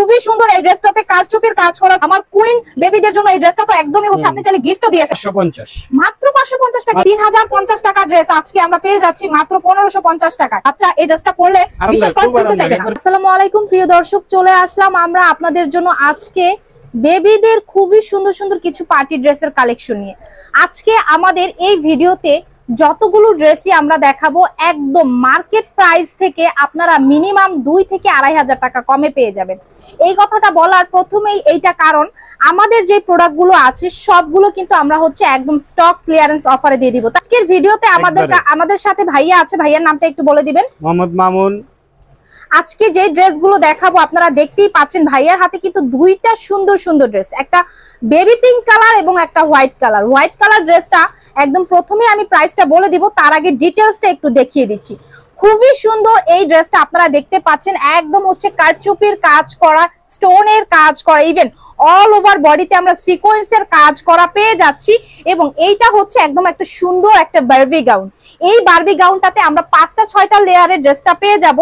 খুবই সুন্দর এই ড্রেসটাতে কারচুপির কাজ করা। আমার কুইন বেবিদের জন্য এই ড্রেসটা তো একদমই হচ্ছে, আপনি চাইলে গিফটও দিয়ে 550 মাত্র 550 টাকা। 3050 টাকা ড্রেস আজকে আমরা পেয়ে যাচ্ছি মাত্র 1550 টাকা। আচ্ছা, এই ড্রেসটা পরলে বিশ্বাস করতে চাইবে না। আসসালামু আলাইকুম প্রিয় দর্শক, চলে আসলাম আমরা আপনাদের জন্য আজকে বেবিদের খুবই সুন্দর সুন্দর কিছু পার্টি ড্রেসের কালেকশন নিয়ে। আজকে আমাদের এই ভিডিওতে যতগুলো ড্রেসই আমরা দেখাবো একদম মার্কেট প্রাইস থেকে আপনারা মিনিমাম 2 থেকে 2500 টাকা কমে পেয়ে যাবেন। এই কথাটা বলার প্রথমেই এইটা কারণ আমাদের যে প্রোডাক্টগুলো আছে সবগুলো কিন্তু আমরা হচ্ছে একদম স্টক ক্লিয়ারেন্স অফারে দিয়ে দিব। আজকের ভিডিওতে আমাদের সাথে ভাইয়া আছে, ভাইয়ার নামটা একটু বলে দিবেন। মোহাম্মদ মামুন। আজকে যে ড্রেসগুলো দেখাবো আপনারা দেখতেই পাচ্ছেন ভাইয়ার হাতে কিন্তু দুইটা সুন্দর সুন্দর ড্রেস, একটা বেবি পিঙ্ক কালার এবং একটা হোয়াইট কালার। হোয়াইট কালার ড্রেসটা একদম প্রথমে আমি প্রাইসটা বলে দিব, তার আগে ডিটেলসটা একটু দেখিয়ে দিচ্ছি। খুবই সুন্দর এই ড্রেসটা আপনারা দেখতে পাচ্ছেন, একদম হচ্ছে কারচুপির কাজ করা, স্টোনের কাজ করা, ইভেন অল ওভার বডিতে আমরা সিকোয়েন্সের কাজ করা পেয়ে যাচ্ছি। এবং এইটা হচ্ছে একদম একটা সুন্দর একটা বারবি গাউন। এই বারবি গাউনটাতে আমরা 5টা-6টা লেয়ারের ড্রেসটা পেয়ে যাব।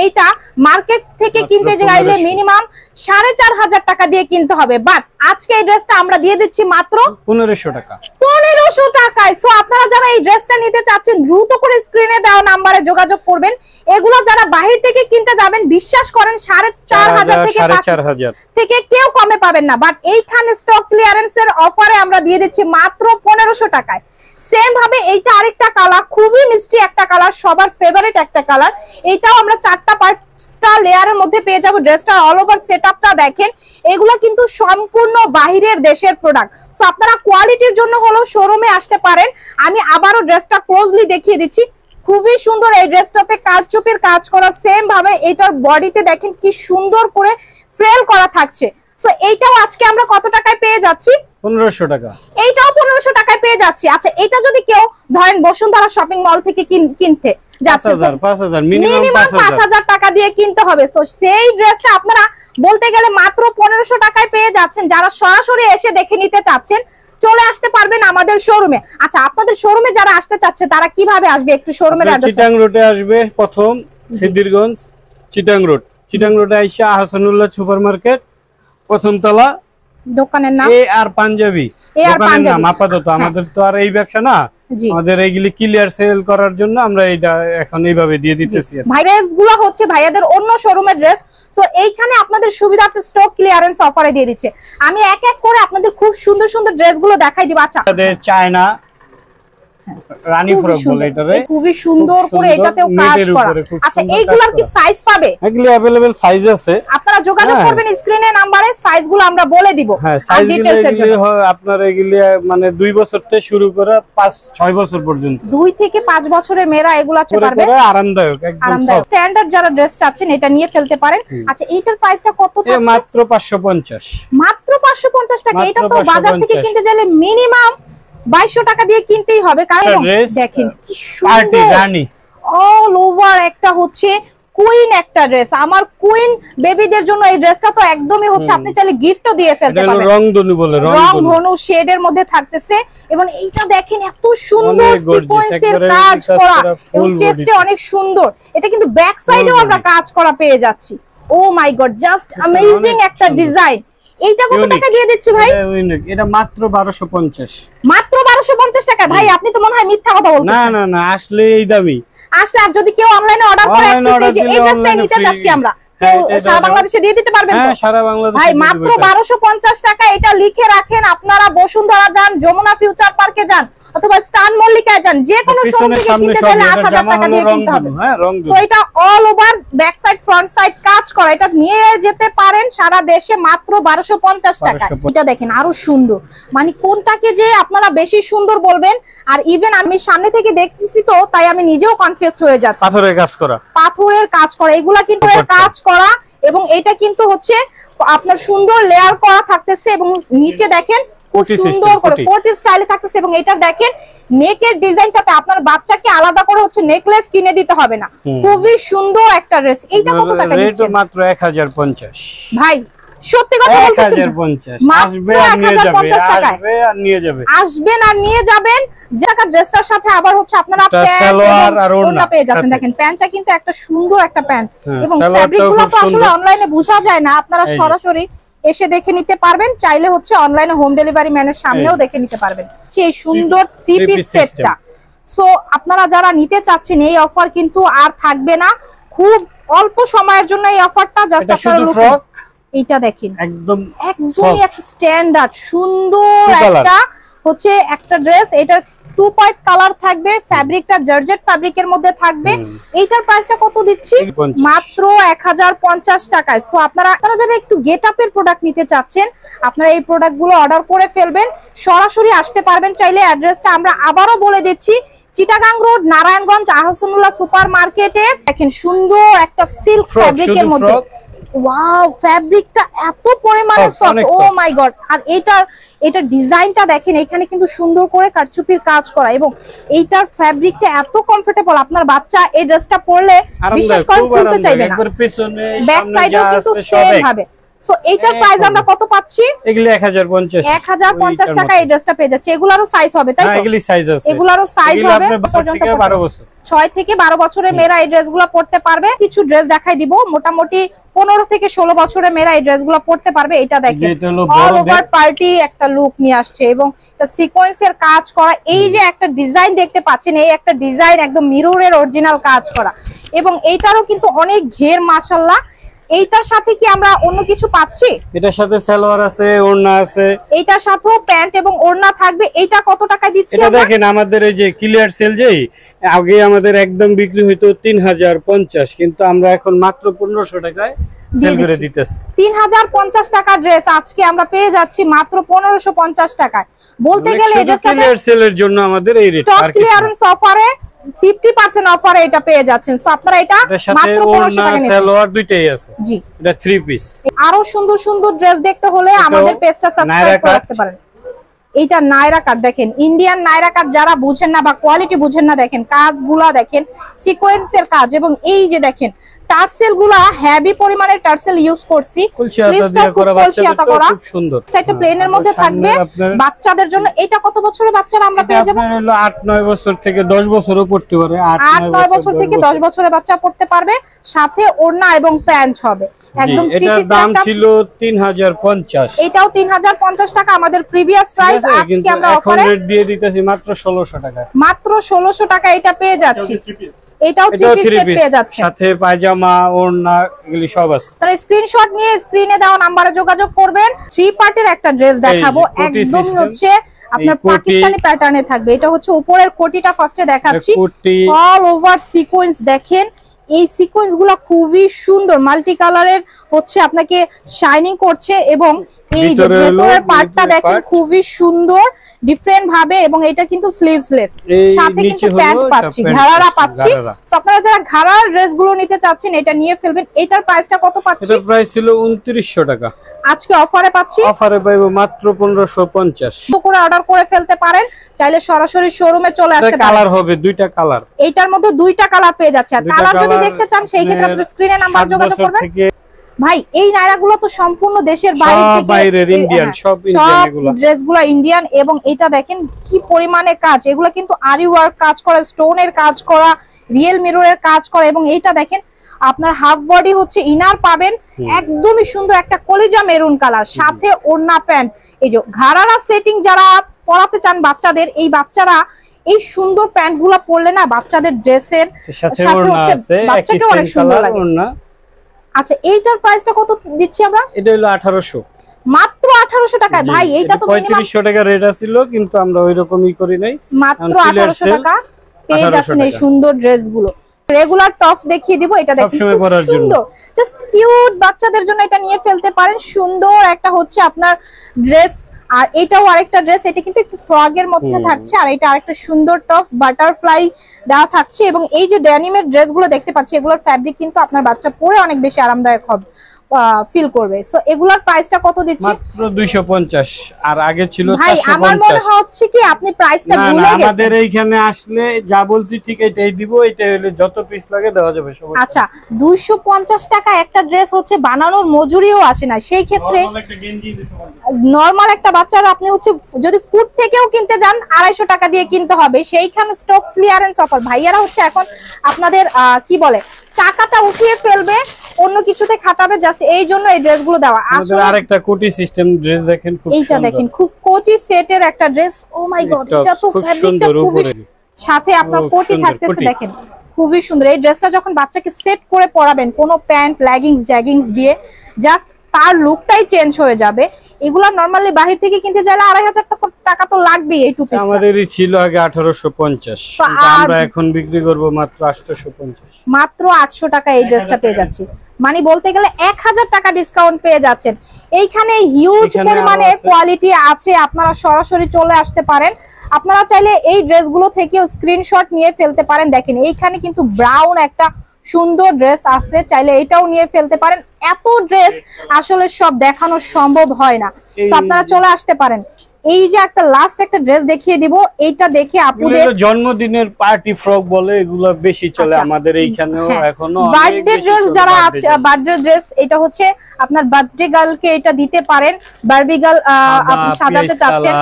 এইটা মার্কেট থেকে কিনতে চাইলে মিনিমাম 4500 টাকা দিয়ে কিনতে হবে, বাট আজকে এই ড্রেসটা আমরা দিয়ে দিচ্ছি মাত্র 1500 টাকা। 1500 টাকায়। সো আপনারা যারা এই ড্রেসটা নিতে চাচ্ছেন দ্রুত করে স্ক্রিনে দেওয়া নাম্বারে যোগাযোগ করবেন। এগুলো যারা বাহির থেকে কিনতে যাবেন বিশ্বাস করেন 4500 থেকে 5000 থেকে কেউ কমে পাবেন না, বাট এইখানে স্টক ক্লিয়ারেন্সের অফারে আমরা দিয়ে দিচ্ছি মাত্র 1500 টাকায়। সেম ভাবে এইটা আরেকটা কালার, খুবই মিষ্টি একটা কালার, সবার ফেভারিট একটা কালার। এইটাও আমরা 4টা লেয়ারের মধ্যে পেয়ে যাবো। ড্রেসটা অল ওভার সেটআপটা দেখেন, এগুলো কিন্তু সম্পূর্ণ বাহিরের দেশের প্রোডাক্ট। সো আপনারা কোয়ালিটির জন্য হলো শোরুমে আসতে পারেন। আমি আবারও ড্রেসটা ক্লোজলি দেখিয়ে দিচ্ছি। খুবই সুন্দর এই ড্রেসটাতে কারচুপির কাজ করা, সেম ভাবে এটার বডিতে দেখেন কি সুন্দর করে ফ্রেল করা থাকছে। সো এইটাও আজকে আমরা কত টাকায় পেয়ে যাচ্ছি? 1500 টাকা। এইটাও 1500 টাকায় পেয়ে যাচ্ছি। আচ্ছা, এটা যদি কেউ ধরেন বসুন্ধরা শপিং মল থেকে কিনতে যাচ্ছে 5000 মিনিমাম 5000 টাকা দিয়ে কিনতে হবে। তো সেই ড্রেসটা আপনারা বলতে গেলে মাত্র 1500 টাকায় পেয়ে যাচ্ছেন। যারা সরাসরি এসে দেখে নিতে চাচ্ছেন চলে আসতে পারবেন আমাদের শোরুমে। আচ্ছা, আপনাদের শোরুমে যারা আসতে চাচ্ছে তারা কিভাবে আসবে একটু শোরুমের অ্যাড্রেস? চিটাং রোডে আসবে, প্রথম সিদ্দিরগঞ্জ চিটাং রোডে আইসা আহসানুল্লাহ সুপারমার্কেট প্রথম তলা, দোকানের নাম এ আর পাঞ্জাবি। দোকানের নাম আপাতত, আমাদের তো আর এই ব্যবসা না, আমাদের এইগুলি ক্লিয়ার সেল করার জন্য আমরা এটা এখন এইভাবে দিয়ে দিতেছি। ভাই ড্রেসগুলো হচ্ছে ভাইয়াদের অন্য শোরুমের ড্রেস। তো এইখানে আপনাদের সুবিধার্থে স্টক ক্লিয়ারেন্স অফারে দিয়ে দিচ্ছে। আমি এক এক করে আপনাদের খুব সুন্দর সুন্দর ড্রেসগুলো দেখাই দিব। আচ্ছা, চায়না রানী ফ্রক বলে এটারে, খুবই সুন্দর করে এটাতেও কাজ করা। আচ্ছা, এইগুলোর কি সাইজ পাবে? এগুলি अवेलेबल সাইজ আছে, আপনারা যোগাযোগ করবেন স্ক্রিনে নাম্বারে, সাইজগুলো আমরা বলে দিব। আর ডিটেইলসের জন্য আপনারা এগুলি মানে 2 বছর থেকে শুরু করে 5-6 বছর পর্যন্ত, 2 থেকে 5 বছরের মেয়েরা এগুলো আছে পারবে, আরামদায়ক একদম স্ট্যান্ডার্ড যারা ড্রেস চাচ্ছেন এটা নিয়ে ফেলতে পারেন। আচ্ছা, এইটার প্রাইসটা কত থাকছে? মাত্র 550। মাত্র 550 টাকা। এটা তো বাজার থেকে কিনতে চাইলে মিনিমাম 2200 টাকা দিয়ে কিনতেই হবে। কারণ দেখেন কি সুন্দর রানী অল ওভার একটা হচ্ছে কুইন একটা ড্রেস। আমার কুইন বেবিদের জন্য এই ড্রেসটা তো একদমই হচ্ছে, আপনি চাইলে গিফটও দিয়ে ফেলতে পারবেন। রংধনু বলে, রংধনু শেডের মধ্যে থাকতেছে। এবং এইটা দেখেন এত সুন্দর সিকোয়েন্সের কাজ করা এবং চেস্টে অনেক সুন্দর। এটা কিন্তু ব্যাক সাইডেও আমরা কাজ করা পেয়ে যাচ্ছি। ও মাই গড, জাস্ট অ্যামেজিং একটা ডিজাইন। এইটা কত টাকা দিয়ে দিচ্ছি ভাই? এটা মাত্র 1250। মাত্র 1250 টাকা। ভাই আপনি তো মনে হয় মিথ্যা কথা বলতেছেন। না না না, আসলে এই দামই। আসলে আর যদি কেউ অনলাইনে অর্ডার করে এই ড্রেসটা নিতে চাচ্ছি আমরা, সারা বাংলাদেশে দিয়ে দিতে পারবেন? হ্যাঁ, সারা বাংলাদেশে। ভাই মাত্র 1250 টাকা। এটা লিখে রাখেন, আপনারা বসুন্ধরা যান, যমুনা ফিউচার পার্কে যান অথবা স্টান মল্লিকায় যান, যে কোনো শোরুম থেকে কিনতে চাইলে 8000 টাকা দিয়ে কিনতে হবে। তো এটা all over back side front side কাজ করা, এটা নিয়ে যেতে পারেন সারা দেশে মাত্র 1250 টাকা। এটা দেখেন আরো সুন্দর, মানে কোনটাকে যে আপনারা বেশি সুন্দর বলবেন। আর ইভেন আমি সামনে থেকে দেখতেছি তো তাই আমি নিজেও কনফিউজড হয়ে যাচ্ছি। পাথরের কাজ করা, এগুলা কিন্তু কাজ করা, এবং এটা কিন্তু হচ্ছে আপনার সুন্দর লেয়ার করা থাকতেছে এবং নিচে দেখেন খুব সুন্দর করে কোটি স্টাইলে থাকতেছে। এবং এটা দেখেন নেকের ডিজাইনটাতে আপনার বাচ্চাকে আলাদা করে হচ্ছে নেকলেস কিনে দিতে হবে না। খুবই সুন্দর একটা ড্রেস। এইটা কত টাকা দিচ্ছেন? মাত্র 1050। ভাই সত্যি কথা বলতেছি, 1050 মাত্র 1050 টাকায় আসবেন আর নিয়ে যাবেন। যেটা ড্রেসটার সাথে আবার হচ্ছে আপনারা সালোয়ার আর ওড়না পেয়ে যাচ্ছেন। দেখেন প্যান্টটা কিন্তু একটা সুন্দর একটা প্যান্ট, এবং ফ্যাব্রিকগুলো তো আসলে অনলাইনে বোঝা যায় না, আপনারা সরাসরি এসে দেখে নিতে পারবেন। চাইলে হচ্ছে অনলাইনে হোম ডেলিভারি ম্যানের সামনেও দেখে নিতে পারবেন এই সুন্দর 3 পিস সেটটা। সো আপনারা যারা নিতে চাচ্ছেন এই অফার কিন্তু আর থাকবে না, খুব অল্প সময়ের জন্য এই অফারটা। জাস্ট আপনারা এইটা দেখেন একদমই একটা স্ট্যান্ডার্ড সুন্দর একটা হচ্ছে একটা ড্রেস। এটার 2 পয়েন্ট কালার থাকবে, ফ্যাব্রিকটা জর্জেট ফ্যাব্রিকের মধ্যে থাকবে। এইটার প্রাইসটা কত দিচ্ছি? মাত্র 1050 টাকায়। সো আপনারা যারা একটু গেট আপের প্রোডাক্ট নিতে চাচ্ছেন, আপনারা এই প্রোডাক্টগুলো অর্ডার করে ফেলবেন, সরাসরি আসতে পারবেন চাইলে। অ্যাড্রেসটা আমরা আবারও বলে দিচ্ছি, চিটাগাং রোড, নারায়ণগঞ্জ, আহসানুল্লাহ সুপার মার্কেটে। দেখেন সুন্দর একটা সিল্ক ফ্যাব্রিকের মধ্যে, ওয়াও ফ্যাব্রিকটা এত পরিমাণে সফট, ও মাই গড। আর এটার ডিজাইনটা দেখেন, এখানে কিন্তু সুন্দর করে কারচুপির কাজ করা, এবং এইটার ফ্যাব্রিকটা এত কমফোর্টেবল। আপনার বাচ্চা এই ড্রেসটা পরলে বিশ্বাস করেন খুলতে চাইবে না। ব্যাক সাইডেও কিন্তু সেম হবে। সো এইটার প্রাইস আমরা কত পাচ্ছি? এগুলি 1050 টাকা এই ড্রেসটা পেয়ে যাচ্ছে। এগুলারও সাইজ হবে, তাই তো? হ্যাঁ, এগুলি সাইজ আছে, এগুলারও সাইজ হবে পর্যন্ত 12 বছর, 6 থেকে 12 বছরের মেয়েরা এই ড্রেসগুলো পরতে পারবে। কিছু ড্রেস দেখাই দিব, মোটামুটি 15 থেকে 16 বছরের মেয়েরা এই ড্রেসগুলো পরতে পারবে। এটা দেখেন অল ওভার পার্টি একটা লুক নিয়ে আসছে, এবং এটা সিকোয়েন্সের কাজ করা। এই যে একটা ডিজাইন দেখতে পাচ্ছেন, এই একটা ডিজাইন একদম মিররের অরিজিনাল কাজ করা, এবং এইটারও কিন্তু অনেক ঘের মাশাআল্লাহ। এইটার সাথে কি আমরা অন্য কিছু পাচ্ছি? এটার সাথে সালোয়ার আছে, ওড়না আছে, এইটার সাথেও প্যান্ট এবং ওড়না থাকবে। এইটা কত টাকা দিচ্ছি? এটা দেখেন আমাদের এই যে ক্লিয়ার সেল, যেই আগে আমাদের একদম বিক্রি হইতো 3050, কিন্তু আমরা এখন মাত্র 1500 টাকায় সেল করে দিতেছি। 3050 টাকা ড্রেস আজকে আমরা পেয়ে যাচ্ছি মাত্র 1550 টাকায়। বলতে গেলে এটা ক্লিয়ার সেলের জন্য আমাদের এই রেট, স্টক ক্লিয়ারেন্স অফারে 50% অফারে এটা পেয়ে যাচ্ছেন। সো আপনারা এটা মাত্র 1500 টাকা নিচ্ছেন। সালোয়ার দুইটাই আছে, জি এটা 3 পিস। আরো সুন্দর সুন্দর ড্রেস দেখতে হলে আমাদের পেজটা সাবস্ক্রাইব করে রাখতে পারেন। এইটা নায়রা কাট, দেখেন ইন্ডিয়ান নায়রা কাট। যারা বুঝেন না বা কোয়ালিটি বুঝেন না, দেখেন কাজগুলা দেখেন, সিকোয়েন্সের কাজ, এবং এই যে দেখেন টার্সেল গুলা হেভি পরিমাণের টার্সেল ইউজ করছি। স্লিভসটা খুব সুন্দর, সেটা প্লেনের মধ্যে থাকবে বাচ্চাদের জন্য। এটা কত বছরের বাচ্চারা আমরা পেয়ে যাব? 8-9 বছর থেকে 10 বছরও পড়তে পারে, 8-9 বছর থেকে 10 বছরের বাচ্চা পড়তে পারবে। সাথে ওড়না এবং প্যান্ট হবে একদম 3 পিস। দাম ছিল 3050, এটাও 3050 টাকা আমাদের প্রিভিয়াস প্রাইস। আজকে আমরা অফারে রেট দিয়ে দিতেছি মাত্র 1600 টাকা। মাত্র 1600 টাকা এটা পেয়ে যাচ্ছি। এটাও 3 পিস সেট পেয়ে যাচ্ছে, সাথে পায়জামা, ওড়না, এগুলি সব আছে। তাহলে স্ক্রিনশট নিয়ে স্ক্রিনে দেওয়া নম্বরে যোগাযোগ করবেন। 3 পার্টের একটা ড্রেস দেখাবো, একদম হচ্ছে আপনার পাকিস্তানি প্যাটার্নে থাকবে। এটা হচ্ছে উপরের কোটিটা ফার্স্টে দেখাচ্ছি, অল ওভার সিকোয়েন্স। দেখেন এই সিকোয়েন্স গুলো খুবই সুন্দর, মাল্টি কালারের হচ্ছে আপনাকে শাইনিং করছে, এবং এই যে ভেতরের পার্টটা দেখেন খুবই সুন্দর ডিফারেন্ট ভাবে, এবং এটা কিন্তু স্লিভসলেস, সাথে কিন্তু প্যান্ট পাচ্ছি, ঘাড়ারা পাচ্ছি। সো আপনারা যারা ঘাড়ার ড্রেসগুলো নিতে চাচ্ছেন এটা নিয়ে ফেলবেন। এটার প্রাইসটা কত পাচ্ছি? এটার প্রাইস ছিল 2900 টাকা, আজকে অফারে পাচ্ছি, অফারে পাইবো মাত্র 1550 করে অর্ডার করে ফেলতে পারেন। চাইলে সরাসরি শোরুমে চলে আসতে পারেন। কালার হবে দুইটা কালার, এইটার মধ্যে দুইটা কালার পেয়ে যাচ্ছে। আর কালার যদি দেখতে চান সেই ক্ষেত্রে আপনি স্ক্রিনে নাম্বার যোগাযোগ করবেন। ভাই এই নায়রাগুলো তো সম্পূর্ণ দেশের বাইরে থেকে, বাইরের ইন্ডিয়ান, সব ইন্ডিয়ান এগুলো, ড্রেসগুলো ইন্ডিয়ান। এবং এটা দেখেন কি পরিমাণে কাজ, এগুলো কিন্তু আরি ওয়ার্ক কাজ করা, স্টোনের কাজ করা, রিয়েল মিররের কাজ করা। এবং এইটা দেখেন আপনার হাফ বডি হচ্ছে ইনার পাবেন, একদমই সুন্দর একটা কলিজা মেরুন কালার, সাথে ওড়না প্যান্ট। এই যে ঘাড়ারা সেটিং যারা পরাতে চান বাচ্চাদের, এই বাচ্চারা এই সুন্দর প্যান্ট গুলা পরলে না বাচ্চাদের ড্রেসের সাথে হচ্ছে বাচ্চাকে অনেক সুন্দর লাগে। আচ্ছা এইটার প্রাইসটা কত দিচ্ছি আমরা? এটা হলো 1800, মাত্র 1800 টাকায়। ভাই এইটা তো 3500 টাকা রেট ছিল, কিন্তু আমরা ওইরকমই করি নাই, মাত্র 1800 টাকা পেয়ে যাচ্ছেন এই সুন্দর ড্রেসগুলো। রেগুলার টপস দেখিয়ে দিব, এটা দেখুন সুন্দর, জাস্ট কিউট বাচ্চাদের জন্য এটা নিয়ে ফেলতে পারেন। সুন্দর একটা হচ্ছে আপনার ড্রেস, আর এটাও আরেকটা ড্রেস, এটা কিন্তু একটু ফ্রগের মধ্যে থাকছে, আর এটা আরেকটা সুন্দর টপস বাটারফ্লাই দেওয়া থাকছে। এবং এই যে ড্যানিমের ড্রেসগুলো দেখতে পাচ্ছি, এগুলোর ফ্যাব্রিক কিন্তু আপনার বাচ্চা পরে অনেক বেশি আরামদায়ক হবে। ফিল করবে। সো এগুলার প্রাইসটা কত দিচ্ছি? মাত্র 250, আর আগে ছিল 450। ভাই আমার মনে হচ্ছে কি আপনি প্রাইসটা ভুলে গেছেন। আমাদের এইখানে আসলে যা বলছি ঠিক এটাই দিব, এটা হলে যত পিস লাগে দেওয়া যাবে সব। আচ্ছা 250 টাকা একটা ড্রেস হচ্ছে, বানানোর মজুরিও আসে না, সেই ক্ষেত্রে নরমাল একটা বাচ্চার আপনি হচ্ছে যদি ফুড থেকেও কিনতে যান 250 টাকা দিয়ে কিনতে হবে, সেইখানে স্টক ক্লিয়ারেন্স অফার। ভাইয়ারা হচ্ছে এখন আপনাদের কি বলে টাকাটা উঠিয়ে ফেলবে, অন্য কিছুতে খাটাবে, জাস্ট এই জন্য এই ড্রেসগুলো দেওয়া। আসলে আরেকটা কোটি সিস্টেম ড্রেস দেখেন, খুব সুন্দর। এইটা দেখেন খুব কোটি সেটের একটা ড্রেস। ও মাই গড, এটা তো ফ্যাব্রিকটা খুবই, সাথে আপনার কোটি থাকতেছে দেখেন, খুবই সুন্দর। এই ড্রেসটা যখন বাচ্চাকে সেট করে পরাবেন কোনো প্যান্ট লেগিংস জ্যাগিংস দিয়ে, জাস্ট তার লুকটাই চেঞ্জ হয়ে যাবে। এগুলা নরমালি বাহির থেকে কিনতে চাইলে 2500 টাকা তো লাগবেই। এই টু পিস আমাদেরই ছিল আগে 1850, আমরা এখন বিক্রি করব মাত্র 850, মাত্র 800 টাকা এই ড্রেসটা পেয়ে যাচ্ছি। মানে বলতে গেলে 1000 টাকা ডিসকাউন্ট পেয়ে যাচ্ছেন। এইখানে হিউজ পরিমাণে কোয়ালিটি আছে, আপনারা সরাসরি চলে আসতে পারেন। আপনারা চাইলে এই ড্রেসগুলো থেকেও স্ক্রিনশট নিয়ে ফেলতে পারেন। দেখেন এইখানে কিন্তু ব্রাউন একটা সুন্দর ড্রেস আছে, চাইলে এটাও নিয়ে ফেলতে পারেন। এত ড্রেস আসলে সব দেখানো সম্ভব হয় না, তো আপনারা চলে আসতে পারেন। এই যে একটা লাস্ট একটা ড্রেস দেখিয়ে দিব, এইটা দেখে আপনাদের জন্মদিনের পার্টি ফ্রক বলে এগুলো বেশি চলে আমাদের এইখানেও এখনো। বার্থডে ড্রেস যারা আছে, বার্থডে ড্রেস এটা হচ্ছে আপনার বার্থডে গার্লকে এটা দিতে পারেন, বারবি গার্ল আপনি সাজাতে চাচ্ছেন।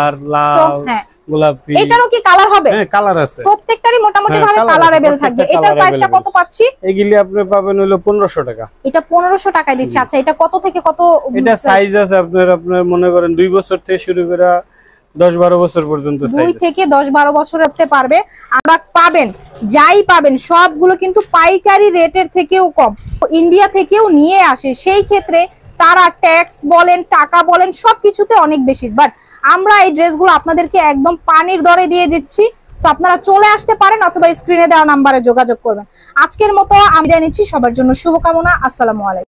সো হ্যাঁ গোলাপি, এটারও কি কালার হবে? হ্যাঁ কালার আছে, প্রত্যেকটারই মোটামুটি ভাবে কালারেবল থাকবে। এটার প্রাইসটা কত পাচ্ছি? এগুলি আপনি পাবেন হলো 1500 টাকা। এটা 1500 টাকায় দিচ্ছি। আচ্ছা এটা কত থেকে কত? এটা সাইজ আছে আপনার মনে করেন 2 বছর থেকে শুরু করে 10-12 বছর পর্যন্ত সাইজ, 2 থেকে 10-12 বছর হতে পারবে। আমরা পাবেন যাই পাবেন সবগুলো কিন্তু পাইকারি রেটের থেকেও কম, ইন্ডিয়া থেকেও নিয়ে আসে। সেই ক্ষেত্রে তারা ট্যাক্স বলেন টাকা বলেন সবকিছুতে অনেক বেশি, বাট আমরা এই ড্রেসগুলো আপনাদেরকে একদম পানির দরে দিয়ে দিচ্ছি। তো আপনারা চলে আসতে পারেন অথবা স্ক্রিনে দেওয়া নাম্বারে যোগাযোগ করবেন। আজকের মতো আমি জানিয়েছি, সবার জন্য শুভকামনা। আসসালামু আলাইকুম।